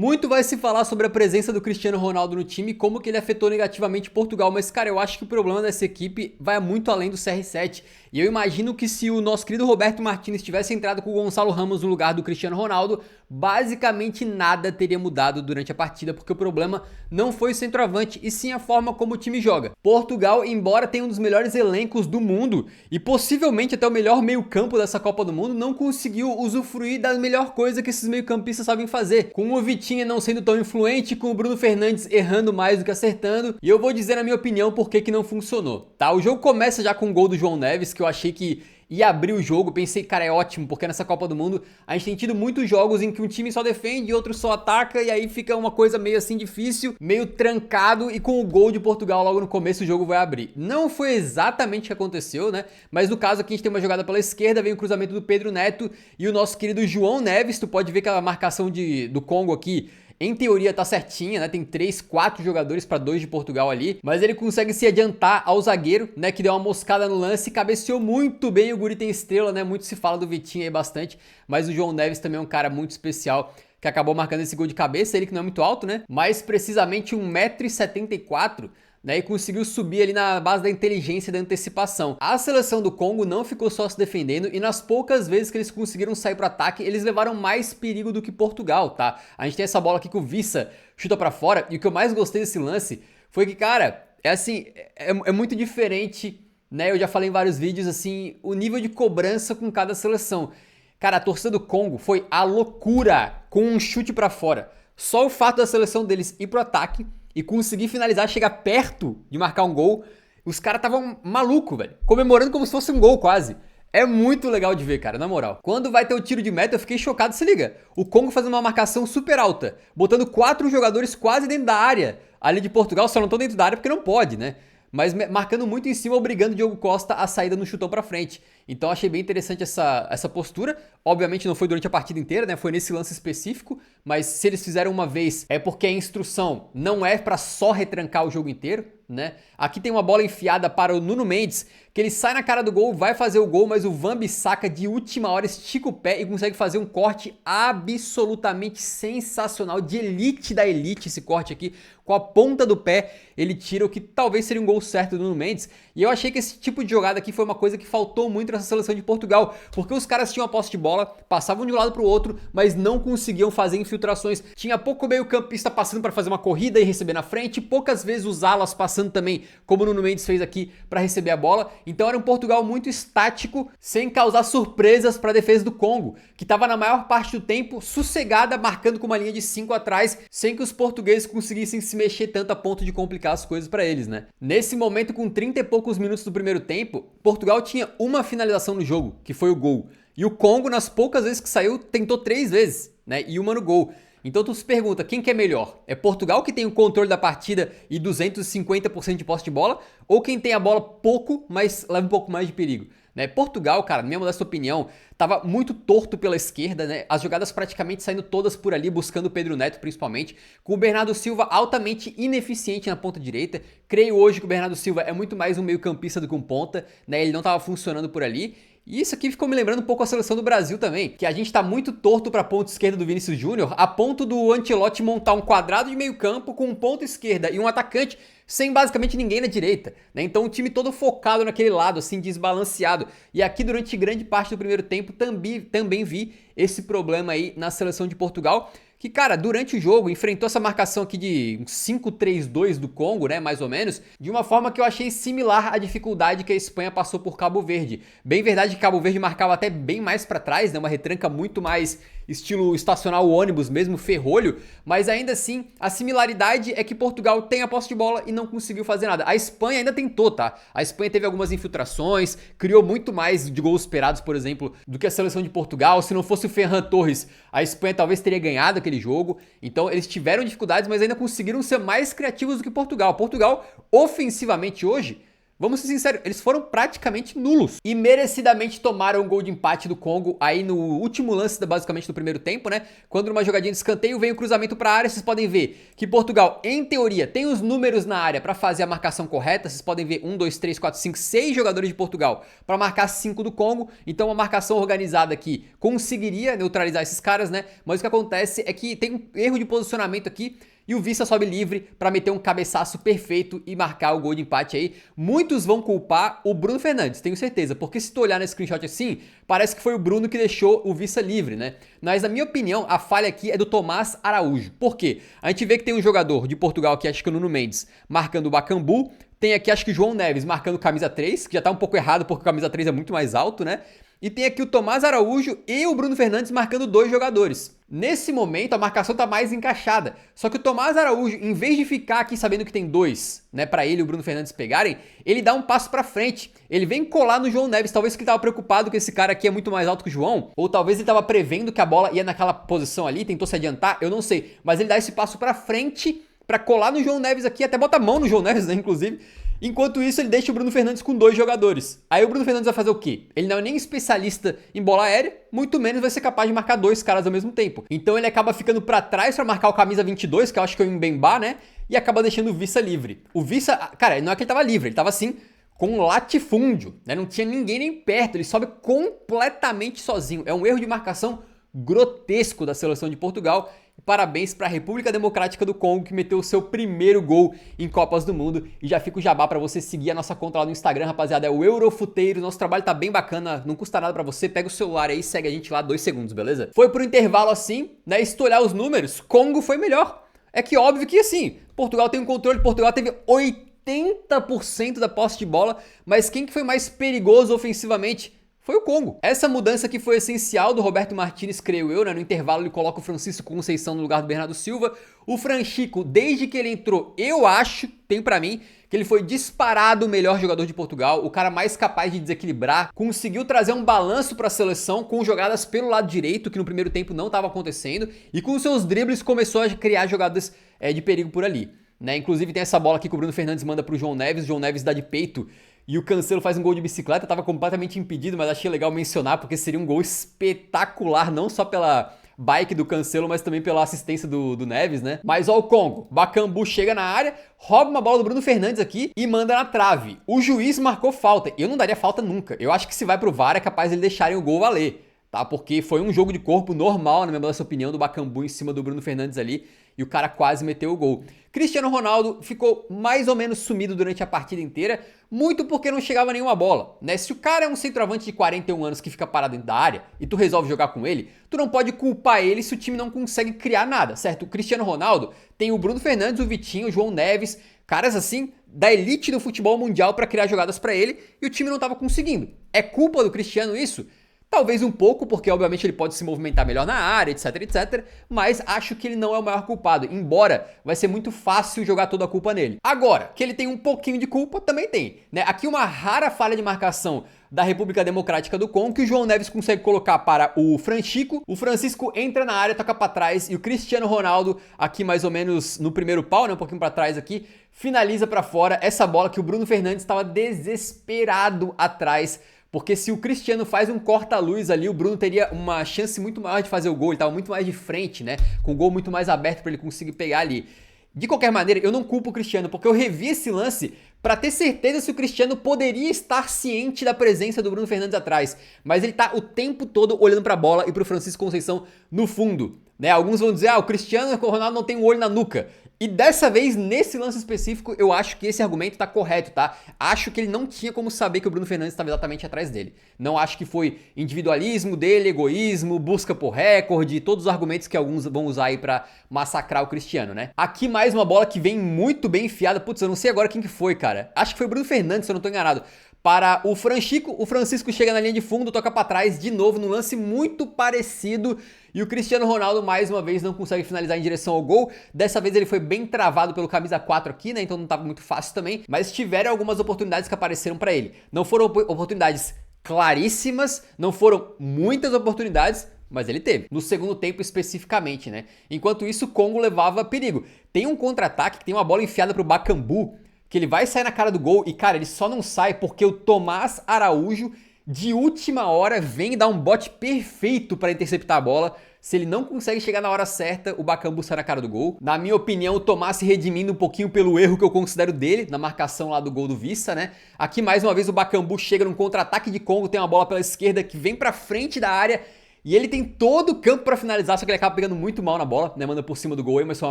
Muito vai se falar sobre a presença do Cristiano Ronaldo no time e como que ele afetou negativamente Portugal, mas cara, eu acho que o problema dessa equipe vai muito além do CR7. E eu imagino que se o nosso querido Roberto Martínez tivesse entrado com o Gonçalo Ramos no lugar do Cristiano Ronaldo, basicamente nada teria mudado durante a partida, porque o problema não foi o centroavante, e sim a forma como o time joga. Portugal, embora tenha um dos melhores elencos do mundo, e possivelmente até o melhor meio-campo dessa Copa do Mundo, não conseguiu usufruir da melhor coisa que esses meio-campistas sabem fazer. Com o Vitinha não sendo tão influente, com o Bruno Fernandes errando mais do que acertando, e eu vou dizer na minha opinião por que não funcionou, tá? O jogo começa já com o gol do João Neves, que eu achei que ia abrir o jogo, pensei, cara, é ótimo, porque nessa Copa do Mundo a gente tem tido muitos jogos em que um time só defende e outro só ataca, e aí fica uma coisa meio assim difícil, meio trancado, e com o gol de Portugal logo no começo o jogo vai abrir. Não foi exatamente o que aconteceu, né? Mas no caso aqui a gente tem uma jogada pela esquerda, vem o cruzamento do Pedro Neto e o nosso querido João Neves, tu pode ver que a marcação do Congo aqui em teoria tá certinha, né? Tem 3, 4 jogadores para 2 de Portugal ali, mas ele consegue se adiantar ao zagueiro, né? Que deu uma moscada no lance e cabeceou muito bem. O guri tem estrela, né? Muito se fala do Vitinho aí bastante, mas o João Neves também é um cara muito especial que acabou marcando esse gol de cabeça. Ele que não é muito alto, né? Mais precisamente 1,74 m, né, e conseguiu subir ali na base da inteligência e da antecipação. A seleção do Congo não ficou só se defendendo e nas poucas vezes que eles conseguiram sair para ataque, eles levaram mais perigo do que Portugal, tá? A gente tem essa bola aqui que o Wissa chuta para fora e o que eu mais gostei desse lance foi que, cara, é assim, é muito diferente, né? Eu já falei em vários vídeos, assim, o nível de cobrança com cada seleção. Cara, a torcida do Congo foi a loucura com um chute para fora. Só o fato da seleção deles ir pro ataque e conseguir finalizar, chegar perto de marcar um gol, os caras estavam malucos, velho. Comemorando como se fosse um gol quase. É muito legal de ver, cara, na moral. Quando vai ter o tiro de meta, eu fiquei chocado, se liga. O Congo fazendo uma marcação super alta, botando 4 jogadores quase dentro da área. Ali de Portugal só não estão dentro da área porque não pode, né? Mas marcando muito em cima, obrigando o Diogo Costa a saída no chutão pra frente. Então achei bem interessante essa postura. Obviamente não foi durante a partida inteira, né? Foi nesse lance específico, mas se eles fizeram uma vez é porque a instrução não é pra só retrancar o jogo inteiro, né? Aqui tem uma bola enfiada para o Nuno Mendes, que ele sai na cara do gol, vai fazer o gol, mas o Wan-Bissaka de última hora estica o pé e consegue fazer um corte absolutamente sensacional, de elite da elite esse corte aqui, com a ponta do pé, ele tira o que talvez seria um gol certo do Nuno Mendes, e eu achei que esse tipo de jogada aqui foi uma coisa que faltou muito nessa seleção de Portugal, porque os caras tinham a posse de bola, passavam de um lado pro outro, mas não conseguiam fazer infiltrações, tinha pouco meio campista passando para fazer uma corrida e receber na frente, poucas vezes os alas passando também, como o Nuno Mendes fez aqui para receber a bola, então era um Portugal muito estático, sem causar surpresas para a defesa do Congo, que estava na maior parte do tempo sossegada, marcando com uma linha de 5 atrás, sem que os portugueses conseguissem se mexer tanto a ponto de complicar as coisas para eles, né? Nesse momento, com 30 e poucos minutos do primeiro tempo, Portugal tinha uma finalização no jogo, que foi o gol. E o Congo, nas poucas vezes que saiu, tentou 3 vezes, né? E uma no gol. Então tu se pergunta, quem que é melhor? É Portugal que tem o controle da partida e 250% de posse de bola? Ou quem tem a bola pouco, mas leva um pouco mais de perigo? Né? Portugal, cara, na minha modesta opinião, tava muito torto pela esquerda, né? As jogadas praticamente saindo todas por ali, buscando o Pedro Neto principalmente, com o Bernardo Silva altamente ineficiente na ponta direita. Creio hoje que o Bernardo Silva é muito mais um meio campista do que um ponta, né? Ele não tava funcionando por ali. E isso aqui ficou me lembrando um pouco a seleção do Brasil também, que a gente tá muito torto pra ponta esquerda do Vinícius Júnior, a ponto do Ancelotti montar um quadrado de meio campo com um ponta esquerda e um atacante sem basicamente ninguém na direita, né? Então o time todo focado naquele lado, assim, desbalanceado. E aqui durante grande parte do primeiro tempo também vi esse problema aí na seleção de Portugal, que, cara, durante o jogo enfrentou essa marcação aqui de 5-3-2 do Congo, né, mais ou menos, de uma forma que eu achei similar à dificuldade que a Espanha passou por Cabo Verde. Bem verdade que Cabo Verde marcava até bem mais pra trás, né, uma retranca muito mais estilo estacionar o ônibus mesmo, ferrolho, mas ainda assim, a similaridade é que Portugal tem a posse de bola e não conseguiu fazer nada. A Espanha ainda tentou, tá? A Espanha teve algumas infiltrações, criou muito mais de gols esperados, por exemplo, do que a seleção de Portugal. Se não fosse o Ferran Torres, a Espanha talvez teria ganhado aquele jogo. Então eles tiveram dificuldades, mas ainda conseguiram ser mais criativos do que Portugal. Portugal, ofensivamente hoje, vamos ser sinceros, eles foram praticamente nulos. E merecidamente tomaram um gol de empate do Congo aí no último lance, basicamente, do primeiro tempo, né? Quando numa jogadinha de escanteio vem o cruzamento para a área, vocês podem ver que Portugal, em teoria, tem os números na área para fazer a marcação correta. Vocês podem ver 1, 2, 3, 4, 5, 6 jogadores de Portugal para marcar 5 do Congo. Então uma marcação organizada aqui conseguiria neutralizar esses caras, né? Mas o que acontece é que tem um erro de posicionamento aqui e o Wissa sobe livre para meter um cabeçaço perfeito e marcar o gol de empate aí. Muitos vão culpar o Bruno Fernandes, tenho certeza, porque se tu olhar no screenshot assim, parece que foi o Bruno que deixou o Wissa livre, né? Mas na minha opinião, a falha aqui é do Tomás Araújo. Por quê? A gente vê que tem um jogador de Portugal, que acho que é o Nuno Mendes, marcando o Bakambu. Tem aqui, acho que João Neves marcando camisa 3, que já tá um pouco errado porque o camisa 3 é muito mais alto, né? E tem aqui o Tomás Araújo e o Bruno Fernandes marcando 2 jogadores. Nesse momento, a marcação tá mais encaixada. Só que o Tomás Araújo, em vez de ficar aqui sabendo que tem 2, né, pra ele e o Bruno Fernandes pegarem, ele dá um passo pra frente. Ele vem colar no João Neves. Talvez que ele tava preocupado que esse cara aqui é muito mais alto que o João. Ou talvez ele tava prevendo que a bola ia naquela posição ali, tentou se adiantar, eu não sei. Mas ele dá esse passo pra frente pra colar no João Neves aqui, até bota a mão no João Neves, né, inclusive. Enquanto isso, ele deixa o Bruno Fernandes com 2 jogadores. Aí o Bruno Fernandes vai fazer o quê? Ele não é nem especialista em bola aérea, muito menos vai ser capaz de marcar 2 caras ao mesmo tempo. Então ele acaba ficando pra trás pra marcar o camisa 22, que eu acho que é o Mbemba, né? E acaba deixando o Wissa livre. O Wissa, cara, não é que ele tava livre, ele tava assim, com um latifúndio, né? Não tinha ninguém nem perto, ele sobe completamente sozinho. É um erro de marcação grotesco da seleção de Portugal. Parabéns para a República Democrática do Congo, que meteu o seu primeiro gol em Copas do Mundo. E já fica o jabá para você seguir a nossa conta lá no Instagram, rapaziada, é o Eurofuteiro. Nosso trabalho tá bem bacana, não custa nada para você. Pega o celular aí e segue a gente lá 2 segundos, beleza? Foi pro intervalo assim, né? E se tu olhar os números, Congo foi melhor. É que óbvio que assim, Portugal tem um controle, Portugal teve 80% da posse de bola, mas quem que foi mais perigoso ofensivamente? Foi o Congo. Essa mudança que foi essencial do Roberto Martínez, creio eu, né? No intervalo ele coloca o Francisco Conceição no lugar do Bernardo Silva. O Franchico, desde que ele entrou, eu acho, tem pra mim, que ele foi disparado o melhor jogador de Portugal, o cara mais capaz de desequilibrar, conseguiu trazer um balanço pra seleção com jogadas pelo lado direito, que no primeiro tempo não estava acontecendo, e com seus dribles começou a criar jogadas de perigo por ali, né? Inclusive tem essa bola aqui que o Bruno Fernandes manda pro João Neves dá de peito, e o Cancelo faz um gol de bicicleta, tava completamente impedido, mas achei legal mencionar, porque seria um gol espetacular, não só pela bike do Cancelo, mas também pela assistência do Neves, né? Mas ó o Congo, Bakambu chega na área, rouba uma bola do Bruno Fernandes aqui e manda na trave. O juiz marcou falta, eu não daria falta nunca, eu acho que se vai pro VAR é capaz de eles deixarem o gol valer, tá? Porque foi um jogo de corpo normal, na minha modesta opinião, do Bakambu em cima do Bruno Fernandes ali, e o cara quase meteu o gol. Cristiano Ronaldo ficou mais ou menos sumido durante a partida inteira, muito porque não chegava nenhuma bola, né? Se o cara é um centroavante de 41 anos que fica parado dentro da área e tu resolve jogar com ele, tu não pode culpar ele se o time não consegue criar nada, certo? O Cristiano Ronaldo tem o Bruno Fernandes, o Vitinho, o João Neves, caras assim da elite do futebol mundial para criar jogadas para ele e o time não estava conseguindo. É culpa do Cristiano isso? Talvez um pouco, porque obviamente ele pode se movimentar melhor na área, etc, etc, mas acho que ele não é o maior culpado, embora vai ser muito fácil jogar toda a culpa nele. Agora, que ele tem um pouquinho de culpa, também tem, né? Aqui uma rara falha de marcação da República Democrática do Congo, que o João Neves consegue colocar para o Franchico, o Francisco entra na área, toca para trás, e o Cristiano Ronaldo, aqui mais ou menos no primeiro pau, né, um pouquinho para trás aqui, finaliza para fora essa bola que o Bruno Fernandes estava desesperado atrás, porque se o Cristiano faz um corta-luz ali, o Bruno teria uma chance muito maior de fazer o gol, ele estava muito mais de frente, né? Com o gol muito mais aberto para ele conseguir pegar ali. De qualquer maneira, eu não culpo o Cristiano, porque eu revi esse lance para ter certeza se o Cristiano poderia estar ciente da presença do Bruno Fernandes atrás. Mas ele tá o tempo todo olhando para a bola e para o Francisco Conceição no fundo, né? Alguns vão dizer, o Cristiano Ronaldo não tem um olho na nuca. E dessa vez, nesse lance específico, eu acho que esse argumento tá correto, tá? Acho que ele não tinha como saber que o Bruno Fernandes estava exatamente atrás dele. Não acho que foi individualismo dele, egoísmo, busca por recorde, todos os argumentos que alguns vão usar aí pra massacrar o Cristiano, né? Aqui mais uma bola que vem muito bem enfiada. Putz, eu não sei agora quem que foi, cara. Acho que foi o Bruno Fernandes, se eu não tô enganado. Para o Franchico, o Francisco chega na linha de fundo, toca para trás de novo num lance muito parecido e o Cristiano Ronaldo mais uma vez não consegue finalizar em direção ao gol. Dessa vez ele foi bem travado pelo camisa 4 aqui, né? Então não estava muito fácil também, mas tiveram algumas oportunidades que apareceram para ele. Não foram oportunidades claríssimas, não foram muitas oportunidades, mas ele teve, no segundo tempo especificamente, né? Enquanto isso, o Congo levava perigo. Tem um contra-ataque, tem uma bola enfiada pro Bakambu, que ele vai sair na cara do gol e, cara, ele só não sai porque o Tomás Araújo, de última hora, vem dar um bote perfeito para interceptar a bola. Se ele não consegue chegar na hora certa, o Bakambu sai na cara do gol. Na minha opinião, o Tomás se redimindo um pouquinho pelo erro que eu considero dele, na marcação lá do gol do Vissa, né? Aqui, mais uma vez, o Bakambu chega num contra-ataque de Congo, tem uma bola pela esquerda que vem pra frente da área, e ele tem todo o campo pra finalizar, só que ele acaba pegando muito mal na bola, né? Manda por cima do gol, mas foi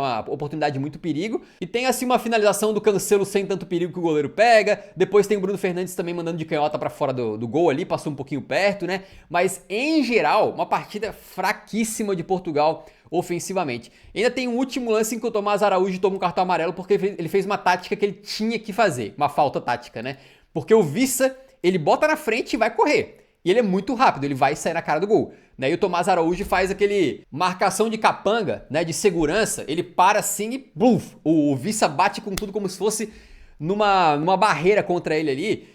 uma oportunidade de muito perigo. E tem assim uma finalização do Cancelo sem tanto perigo que o goleiro pega. Depois tem o Bruno Fernandes também mandando de canhota pra fora do gol ali, passou um pouquinho perto, né? Mas em geral, uma partida fraquíssima de Portugal ofensivamente. E ainda tem um último lance em que o Tomás Araújo toma um cartão amarelo porque ele fez uma tática que ele tinha que fazer, uma falta tática, né? Porque o Vissa, ele bota na frente e vai correr. E ele é muito rápido, ele vai sair na cara do gol. Né? E o Tomás Araújo faz aquele marcação de capanga, né, de segurança, ele para assim e bluf, o Vissa bate com tudo como se fosse numa barreira contra ele ali.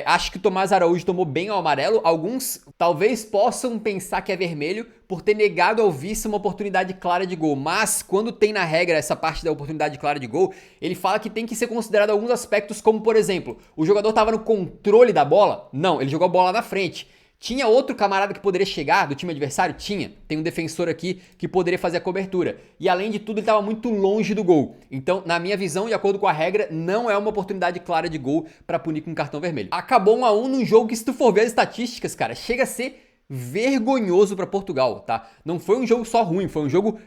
Acho que o Tomás Araújo tomou bem ao amarelo. Alguns talvez possam pensar que é vermelho por ter negado ao Vissa uma oportunidade clara de gol. Mas quando tem na regra essa parte da oportunidade clara de gol, ele fala que tem que ser considerado alguns aspectos, como por exemplo, o jogador estava no controle da bola? Não, ele jogou a bola na frente. Tinha outro camarada que poderia chegar do time adversário? Tinha. Tem um defensor aqui que poderia fazer a cobertura. E além de tudo, ele estava muito longe do gol. Então, na minha visão, de acordo com a regra, não é uma oportunidade clara de gol para punir com um cartão vermelho. Acabou 1-1 num jogo que, se tu for ver as estatísticas, cara, chega a ser vergonhoso para Portugal, tá? Não foi um jogo só ruim, foi um jogo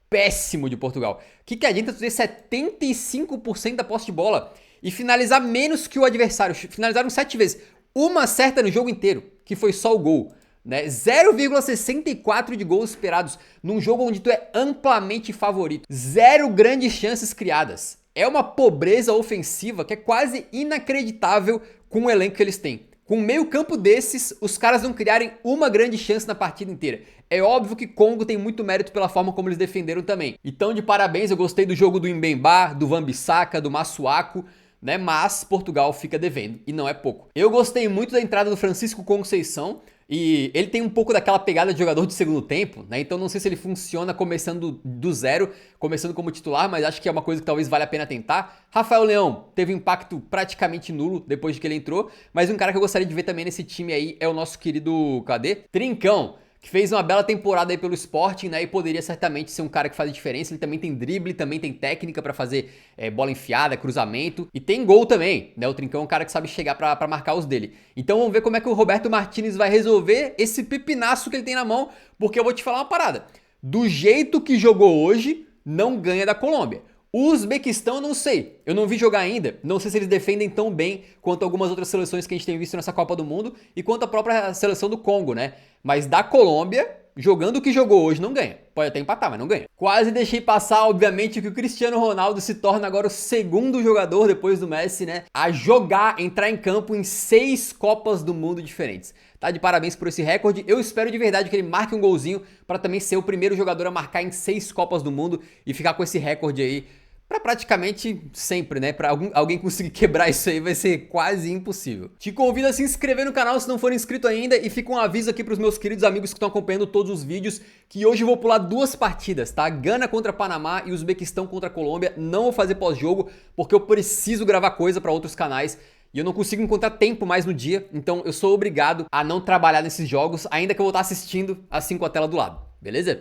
péssimo de Portugal. O que adianta tu ter 75% da posse de bola e finalizar menos que o adversário? Finalizaram 7 vezes. Uma certa no jogo inteiro, que foi só o gol, né? 0,64 de gols esperados num jogo onde tu é amplamente favorito. 0 grandes chances criadas. É uma pobreza ofensiva que é quase inacreditável com o elenco que eles têm. Com um meio campo desses, os caras não criarem uma grande chance na partida inteira. É óbvio que Congo tem muito mérito pela forma como eles defenderam também. Então, de parabéns, eu gostei do jogo do Mbemba, do Wan-Bissaka, do Masuaku, né? Mas Portugal fica devendo, e não é pouco. Eu gostei muito da entrada do Francisco Conceição, e ele tem um pouco daquela pegada de jogador de segundo tempo, né? Então não sei se ele funciona começando do zero, começando como titular, mas acho que é uma coisa que talvez valha a pena tentar. Rafael Leão teve um impacto praticamente nulo depois de que ele entrou, mas um cara que eu gostaria de ver também nesse time aí é o nosso querido, cadê? Trincão, que fez uma bela temporada aí pelo Sporting, né? E poderia certamente ser um cara que faz a diferença. Ele também tem drible, também tem técnica pra fazer bola enfiada, cruzamento. E tem gol também, né? O Trincão é um cara que sabe chegar pra marcar os dele. Então vamos ver como é que o Roberto Martinez vai resolver esse pepinaço que ele tem na mão. Porque eu vou te falar uma parada. Do jeito que jogou hoje, não ganha da Colômbia. O Uzbequistão eu não sei, eu não vi jogar ainda, não sei se eles defendem tão bem quanto algumas outras seleções que a gente tem visto nessa Copa do Mundo e quanto a própria seleção do Congo, né? Mas da Colômbia, jogando o que jogou hoje, não ganha. Pode até empatar, mas não ganha. Quase deixei passar, obviamente, que o Cristiano Ronaldo se torna agora o segundo jogador, depois do Messi, né, a jogar, entrar em campo em 6 Copas do Mundo diferentes. Tá de parabéns por esse recorde. Eu espero de verdade que ele marque um golzinho para também ser o primeiro jogador a marcar em 6 Copas do Mundo e ficar com esse recorde aí pra praticamente sempre, né? Pra alguém conseguir quebrar isso aí vai ser quase impossível. Te convido a se inscrever no canal se não for inscrito ainda e fica um aviso aqui pros meus queridos amigos que estão acompanhando todos os vídeos que hoje eu vou pular 2 partidas, tá? Gana contra Panamá e Uzbequistão contra Colômbia. Não vou fazer pós-jogo porque eu preciso gravar coisa pra outros canais e eu não consigo encontrar tempo mais no dia, então eu sou obrigado a não trabalhar nesses jogos, ainda que eu vou estar assistindo assim com a tela do lado, beleza?